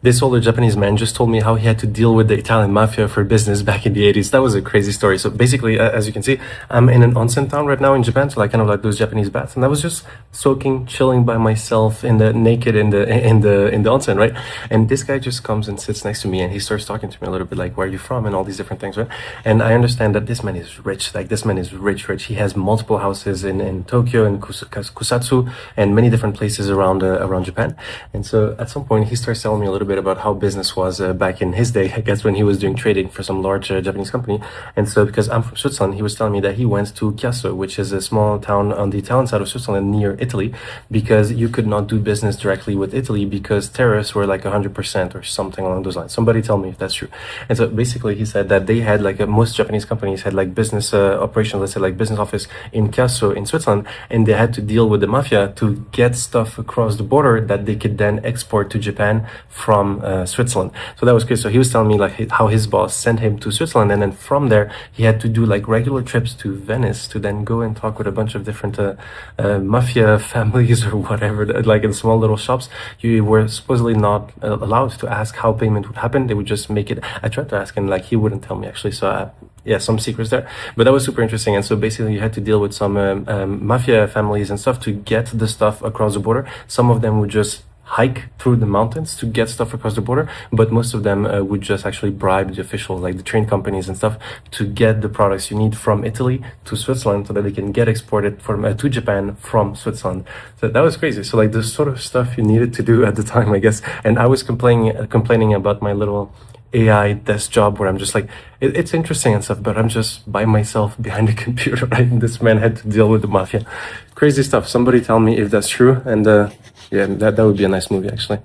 This older Japanese man just told me how he had to deal with the Italian mafia for business back in the 80s. That was a crazy story. So basically, as you can see, I'm in an onsen town right now in Japan, so like kind of like those Japanese baths, and I was just soaking, chilling by myself in the naked in the onsen, right? And this guy just comes and sits next to me, and he starts talking to me a little bit like, "Where are you from?" and all these different things, right? And I understand that this man is rich. Like this man is rich. He has multiple houses in Tokyo and Kusatsu and many different places around Japan. And so at some point, he starts telling me a little bit about how business was back in his day, I guess, when he was doing trading for some large Japanese company. And so because I'm from Switzerland, he was telling me that he went to Chiasso, which is a small town on the Italian side of Switzerland near Italy, because you could not do business directly with Italy because tariffs were like 100% or something along those lines. Somebody tell me if that's true. And so basically he said that they had like most Japanese companies had like business operations, let's say like business office in Chiasso in Switzerland, and they had to deal with the mafia to get stuff across the border that they could then export to Japan from Switzerland. So that was good. So he was telling me like how his boss sent him to Switzerland, and then from there he had to do like regular trips to Venice to then go and talk with a bunch of different mafia families or whatever, like in small little shops. You were supposedly not allowed to ask how payment would happen. They would just make it. I tried to ask him, like he wouldn't tell me actually. So yeah, some secrets there, but that was super interesting. And so basically you had to deal with some mafia families and stuff to get the stuff across the border. Some of them would just hike through the mountains to get stuff across the border, but most of them would just actually bribe the official, like the train companies and stuff, to get the products you need from Italy to Switzerland so that they can get exported from to Japan from Switzerland. So that was crazy. So like the sort of stuff you needed to do at the time, I guess. And I was complaining about my little AI desk job where I'm just like, it's interesting and stuff, but I'm just by myself behind a computer, right? And this man had to deal with the mafia. Crazy stuff. Somebody tell me if that's true. And yeah, that would be a nice movie, actually.